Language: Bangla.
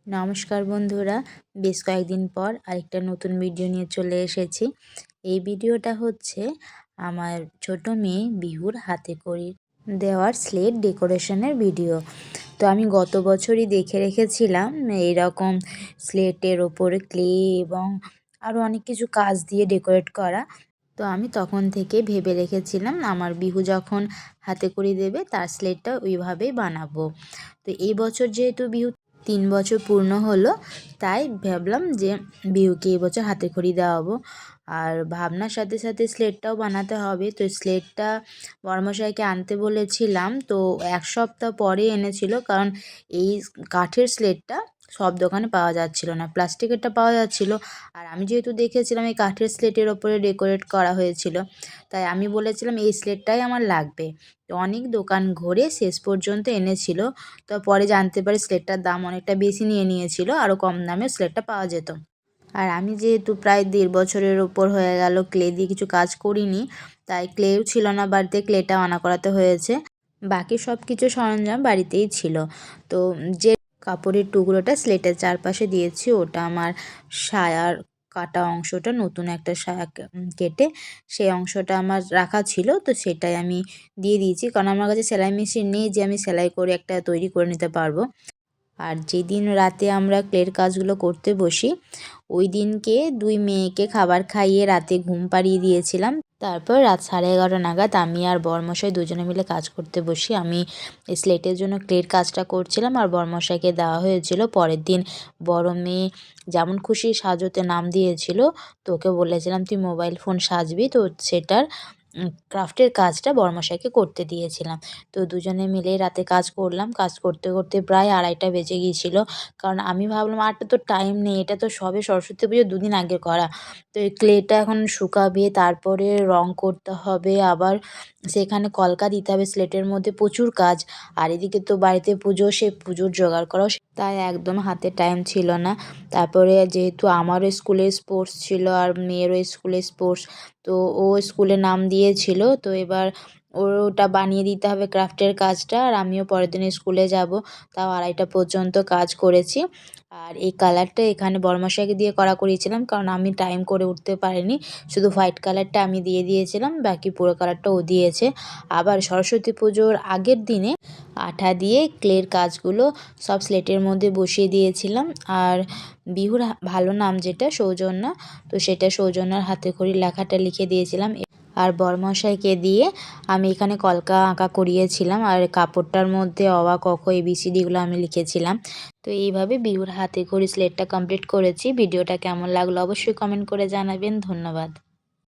নমস্কার বন্ধুরা, বেশ কয়েকদিন পর আরেকটা নতুন ভিডিও নিয়ে চলে এসেছি। এই ভিডিওটা হচ্ছে আমার ছোট মেয়ে বিহুর হাতে করে দেওয়ার স্লেট ডেকোরেশনের ভিডিও। তো আমি গত বছরই দেখে রেখেছিলাম এইরকম স্লেটের ওপরে ক্লে এবং আরও অনেক কিছু কাজ দিয়ে ডেকোরেট করা। তো আমি তখন থেকে ভেবে রেখেছিলাম আমার বিহু যখন হাতে করে দেবে তার স্লেটটা ওইভাবেই বানাবো। তো এই বছর যেহেতু বিহু 3 বছর পূর্ণ হলো, তাই ভাবলাম যে বিহুকে এই বছর হাতে খড়ি দেওয়াবো। আর ভাবনার সাথে সাথে স্লেটটাও বানাতে হবে। তো স্লেটটা বড়মশাইকে আনতে বলেছিলাম, তো 1 সপ্তাহ পরে এনেছিল, কারণ এই কাঠের স্লেটটা সব দোকানে পাওয়া যাচ্ছিল না, প্লাস্টিকেরটা পাওয়া যাচ্ছিল। আর আমি যেহেতু দেখেছিলাম এই কাঠের স্লেটের ওপরে ডেকোরেট করা হয়েছিল, তাই আমি বলেছিলাম এই স্লেটটাই আমার লাগবে। তো অনেক দোকান ঘুরে শেষ পর্যন্ত এনেছিল। তো পরে জানতে পারি স্লেটটার দাম অনেকটা বেশি নিয়েছিল, আরও কম দামে স্লেটটা পাওয়া যেত। আর আমি যেহেতু প্রায় 1.5 বছরের ওপর হয়ে গেল ক্লে দিয়ে কিছু কাজ করিনি, তাই ক্লেও ছিল না বাড়িতে, ক্লেটা আনা করাতে হয়েছে। বাকি সব কিছু সরঞ্জাম বাড়িতেই ছিল। তো যে কাপড়ের টুকরোটা স্লেটের চারপাশে দিয়েছি, ওটা আমার সায়ার কাটা অংশটা, নতুন একটা সায়া কেটে সেই অংশটা আমার রাখা ছিল। তো সেটাই আমি দিয়ে দিয়েছি, কারণ আমার কাছে সেলাই মেশিন নেই যে আমি সেলাই করে একটা তৈরি করে নিতে পারবো। আর যেদিন রাতে আমরা ক্লের কাজগুলো করতে বসি, ওই দিনকে 2 মেয়েকে খাবার খাইয়ে রাতে ঘুম পাড়িয়ে দিয়েছিলাম। তারপর রাত 11:30 নাগাদ আমি আর বরমশাই দুজনে মিলে কাজ করতে বসি। আমি স্লেটের জন্য ক্লের কাজটা করছিলাম, আর বরমশাইকে দেওয়া হয়েছিল পরের দিন বড় মেয়ে যেমন খুশি সাজতে নাম দিয়েছিল। তো ওকে বলেছিলাম তুই মোবাইল ফোন সাজবি, তো সেটার ক্রাফটের কাজটা বরমশাইকে করতে দিয়েছিলাম। তো দুজনে মিলে রাতে কাজ করলাম। কাজ করতে করতে প্রায় 2:30 বেজে গিয়েছিল, কারণ আমি ভাবলাম আর তো টাইম নেই, এটা তো সবে সরস্বতী পুজো 2 দিন আগে করা। তো এই ক্লেটা এখন শুকাবে, তারপরে রং করতে হবে, আবার সেখানে কলকা দিতে হবে, স্লেটের মধ্যে প্রচুর কাজ। আর এদিকে তো বাড়িতে পুজো, সে পুজোর জোগাড় করাও, তাই একদম হাতে টাইম ছিল না। তারপরে যেহেতু আমারও স্কুলে স্পোর্টস ছিল আর মেয়েরও স্কুলে স্পোর্টস, তো ও স্কুলে নাম দিয়েছিল, তো এবার ওর ওটা বানিয়ে দিতে হবে ক্রাফটের কাজটা। আর আমিও পরের দিন স্কুলে যাব, তাও 2:30 পর্যন্ত কাজ করেছি। আর এই কালারটা এখানে বরমশাইকে দিয়ে করিয়েছিলাম, কারণ আমি টাইম করে উঠতে পারিনি। শুধু হোয়াইট কালারটা আমি দিয়ে দিয়েছিলাম, বাকি পুরো কালারটা ও দিয়েছে। আবার সরস্বতী পুজোর আগের দিনে আঠা দিয়ে ক্লের কাজগুলো সব স্লেটের মধ্যে বসিয়ে দিয়েছিলাম। আর বিহুর ভালো নাম যেটা সৌজন্যা, তো সেটা সৌজন্যার হাতে খড়ি লেখাটা লিখে দিয়েছিলাম। আর বরমশাইকে দিয়ে আমি এখানে কলকা আঁকা করিয়েছিলাম, আর কাপড়টার মধ্যে অ আ ক খ ABCDগুলো আমি লিখেছিলাম। তো এইভাবে বিহুর হাতে খড়ি স্লেটটা কমপ্লিট করেছি। ভিডিওটা কেমন লাগলো অবশ্যই কমেন্ট করে জানাবেন। ধন্যবাদ।